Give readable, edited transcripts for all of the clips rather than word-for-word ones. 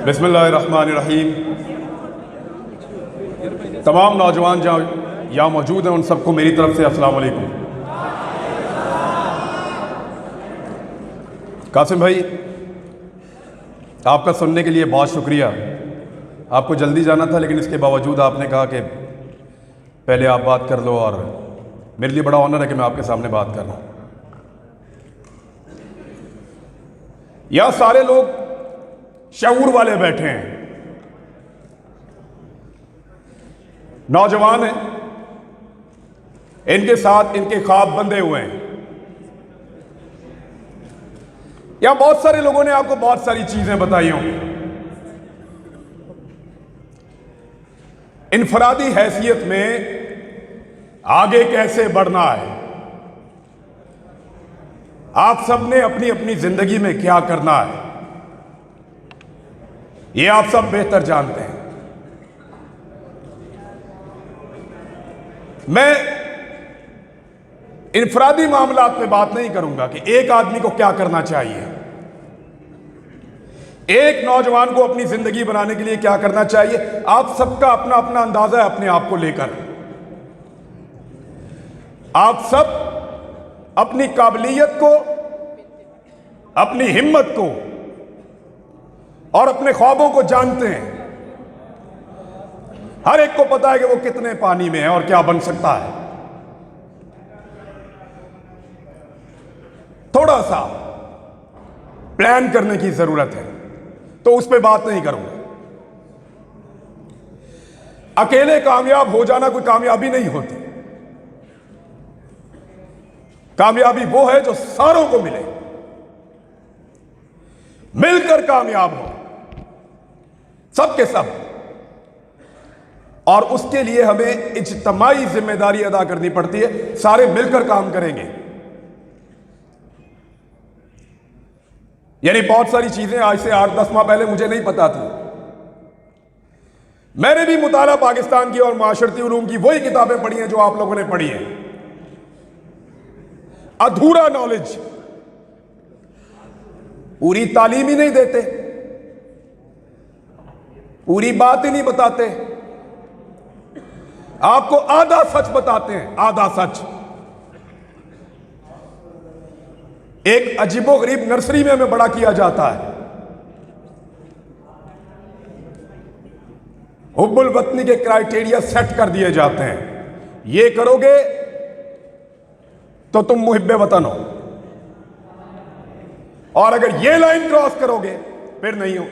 बिस्मिल्लाहिर्रहमानिर्रहीम। तमाम नौजवान जहाँ यहाँ मौजूद हैं उन सबको मेरी तरफ से अस्सलाम वालेकुम। कासिम भाई, आपका सुनने के लिए बहुत शुक्रिया। आपको जल्दी जाना था लेकिन इसके बावजूद आपने कहा कि पहले आप बात कर लो, और मेरे लिए बड़ा ऑनर है कि मैं आपके सामने बात कर रहा हूँ। यहाँ सारे लोग शऊर वाले बैठे हैं, नौजवान हैं, इनके साथ इनके ख्वाब बंधे हुए हैं। यहां बहुत सारे लोगों ने आपको बहुत सारी चीजें बताई होंगी। इनफरादी हैसियत में आगे कैसे बढ़ना है, आप सबने अपनी अपनी जिंदगी में क्या करना है, ये आप सब बेहतर जानते हैं। मैं इनफरादी मामलात पे बात नहीं करूंगा कि एक आदमी को क्या करना चाहिए, एक नौजवान को अपनी जिंदगी बनाने के लिए क्या करना चाहिए। आप सबका अपना अपना अंदाजा है अपने आप को लेकर। आप सब अपनी काबिलियत को, अपनी हिम्मत को और अपने ख्वाबों को जानते हैं। हर एक को पता है कि वो कितने पानी में है और क्या बन सकता है। थोड़ा सा प्लान करने की जरूरत है, तो उस पर बात नहीं करूंगा। अकेले कामयाब हो जाना कोई कामयाबी नहीं होती। कामयाबी वो है जो सारों को मिले, मिलकर कामयाब हो सबके सब। और उसके लिए हमें इज्तिमाई जिम्मेदारी अदा करनी पड़ती है। सारे मिलकर काम करेंगे। यानी बहुत सारी चीजें आज से 8-10 माह पहले मुझे नहीं पता थी। मैंने भी मुताला पाकिस्तान की और माशरती उलूम की वही किताबें पढ़ी हैं जो आप लोगों ने पढ़ी हैं। अधूरा नॉलेज, पूरी तालीम ही नहीं देते, पूरी बात ही नहीं बताते, आपको आधा सच बताते हैं, आधा सच। एक अजीबोगरीब नर्सरी में हमें बड़ा किया जाता है। हुब्बुल वतनी के क्राइटेरिया सेट कर दिए जाते हैं। ये करोगे तो तुम मुहिब्बे वतन हो, और अगर ये लाइन क्रॉस करोगे फिर नहीं हो।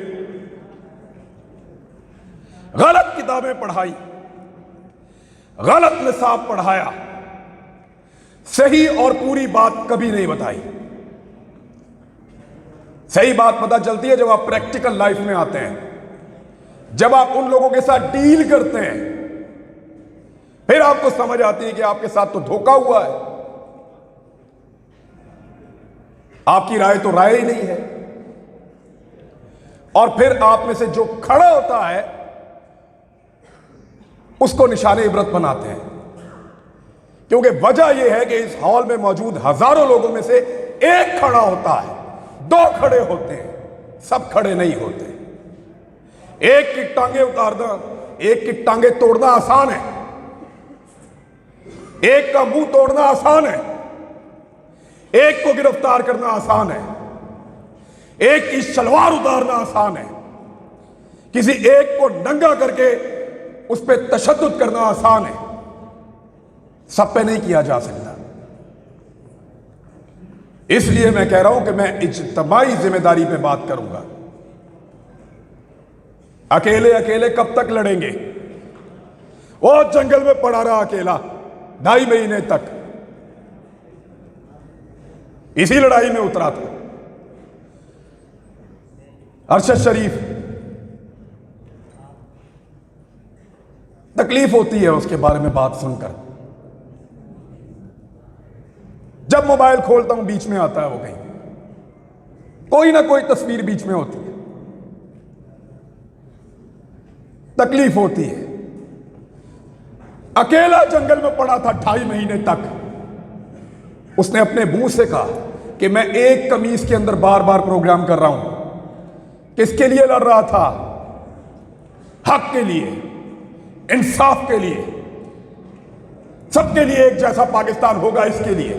गलत किताबें पढ़ाई, गलत निसाब पढ़ाया, सही और पूरी बात कभी नहीं बताई। सही बात पता चलती है जब आप प्रैक्टिकल लाइफ में आते हैं, जब आप उन लोगों के साथ डील करते हैं, फिर आपको समझ आती है कि आपके साथ तो धोखा हुआ है। आपकी राय तो राय ही नहीं है। और फिर आप में से जो खड़ा होता है उसको निशाने इबरत बनाते हैं। क्योंकि वजह यह है कि इस हॉल में मौजूद हजारों लोगों में से एक खड़ा होता है, 2 खड़े होते हैं, सब खड़े नहीं होते। एक की टांगे उतारना, एक की टांगे तोड़ना आसान है, एक का मुंह तोड़ना आसान है, एक को गिरफ्तार करना आसान है, एक की सलवार उतारना आसान है, किसी एक को नंगा करके उस पर तशद्दुद करना आसान है। सब पे नहीं किया जा सकता। इसलिए मैं कह रहा हूं कि मैं इज्तिमाई जिम्मेदारी पे बात करूंगा। अकेले अकेले कब तक लड़ेंगे? वो जंगल में पड़ा रहा अकेला 2.5 महीने तक, इसी लड़ाई में उतरा था। अरशद शरीफ, तकलीफ होती है उसके बारे में बात सुनकर। जब मोबाइल खोलता हूं बीच में आता है वो कहीं, कोई ना कोई तस्वीर बीच में होती है, तकलीफ होती है। अकेला जंगल में पड़ा था 2.5 महीने तक। उसने अपने मुंह से कहा कि मैं एक कमीज के अंदर बार बार प्रोग्राम कर रहा हूं, किसके लिए लड़ रहा था? हक के लिए, इंसाफ के लिए, सबके लिए एक जैसा पाकिस्तान होगा, इसके लिए।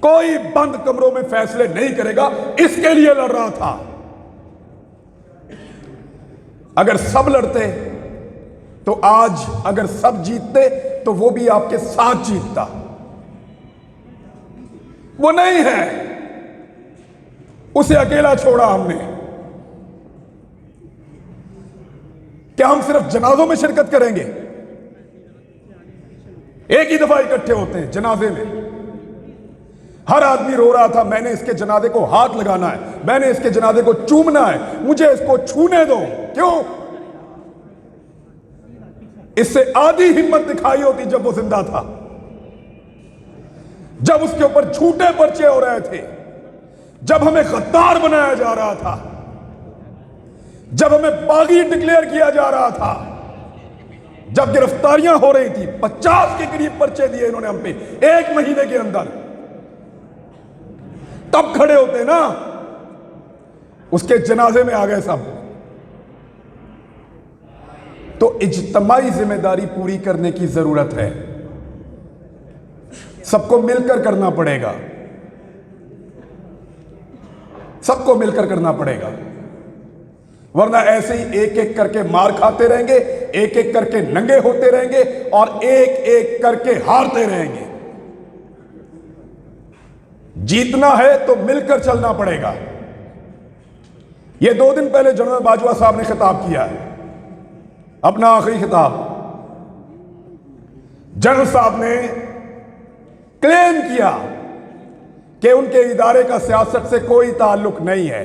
कोई बंद कमरों में फैसले नहीं करेगा, इसके लिए लड़ रहा था। अगर सब लड़ते तो आज, अगर सब जीतते तो वो भी आपके साथ जीतता। वो नहीं है, उसे अकेला छोड़ा हमने। क्या हम सिर्फ जनाजों में शिरकत करेंगे? एक ही दफा इकट्ठे होते हैं जनाजे में। हर आदमी रो रहा था, मैंने इसके जनाजे को हाथ लगाना है, मैंने इसके जनाजे को चूमना है, मुझे इसको छूने दो। क्यों? इससे आधी हिम्मत दिखाई होती जब वो जिंदा था, जब उसके ऊपर झूठे पर्चे हो रहे थे, जब हमें गद्दार बनाया जा रहा था, जब हमें बागी डिक्लेयर किया जा रहा था, जब गिरफ्तारियां हो रही थी। 50 के करीब पर्चे दिए इन्होंने हम पे 1 महीने के अंदर। तब खड़े होते ना, उसके जनाजे में आ गए सब। तो इज्तिमाई जिम्मेदारी पूरी करने की जरूरत है, सबको मिलकर करना पड़ेगा, सबको मिलकर करना पड़ेगा। वरना ऐसे ही एक एक करके मार खाते रहेंगे, एक एक करके नंगे होते रहेंगे और एक एक करके हारते रहेंगे। जीतना है तो मिलकर चलना पड़ेगा। यह 2 दिन पहले जनरल बाजवा साहब ने खिताब किया है, अपना आखिरी खिताब। जनरल साहब ने क्लेम किया कि उनके इदारे का सियासत से कोई ताल्लुक नहीं है।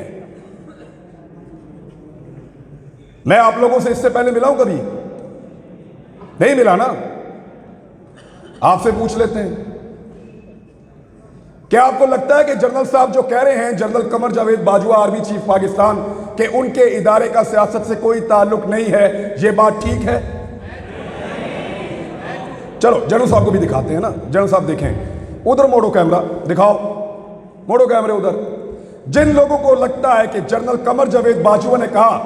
मैं आप लोगों से इससे पहले मिला हूं कभी? नहीं मिला ना? आपसे पूछ लेते हैं, क्या आपको लगता है कि जनरल साहब जो कह रहे हैं, general Qamar Javed Bajwa army chief Pakistan, कि उनके इदारे का सियासत से कोई ताल्लुक नहीं है, यह बात ठीक है? चलो जनरल साहब को भी दिखाते हैं ना। जनरल साहब देखें, उधर मोड़ो कैमरा, दिखाओ, मोड़ो कैमरे उधर। जिन लोगों को लगता है कि जनरल कमर जावेद बाजवा ने कहा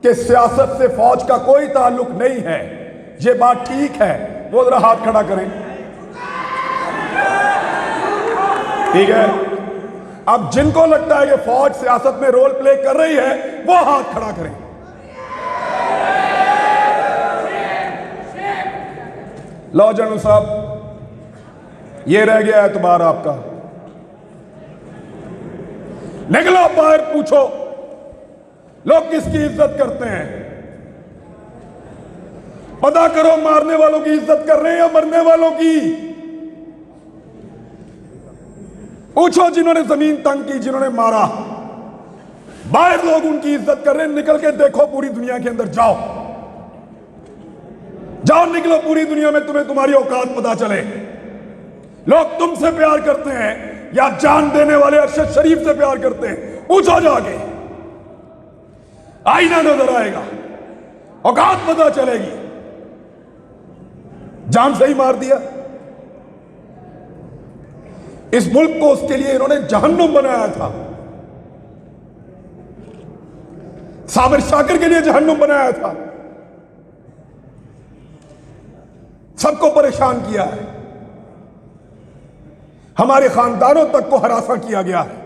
कि सियासत से फौज का कोई ताल्लुक नहीं है, यह बात ठीक है, वो जरा हाथ खड़ा करें। ठीक है। अब जिनको लगता है कि फौज सियासत में रोल प्ले कर रही है, वो हाथ खड़ा करें। लो जनरल साहब, ये रह गया एतबार आपका। निकलो बाहर, पूछो लोग किसकी इज्जत करते हैं। पता करो, मारने वालों की इज्जत कर रहे हैं या मरने वालों की। पूछो जिन्होंने जमीन तंग की, जिन्होंने मारा, बाहर लोग उनकी इज्जत कर रहे हैं। निकल के देखो पूरी दुनिया के अंदर, जाओ जाओ, निकलो पूरी दुनिया में, तुम्हें तुम्हारी औकात पता चले। लोग तुमसे प्यार करते हैं या जान देने वाले अरशद शरीफ से प्यार करते हैं? पूछो जाके, आईना नजर आएगा, औकात पता चलेगी। जान से ही मार दिया। इस मुल्क को उसके लिए इन्होंने जहन्नुम बनाया था। साबिर शाकिर के लिए जहन्नुम बनाया था। सबको परेशान किया है, हमारे खानदानों तक को हरासा किया गया है।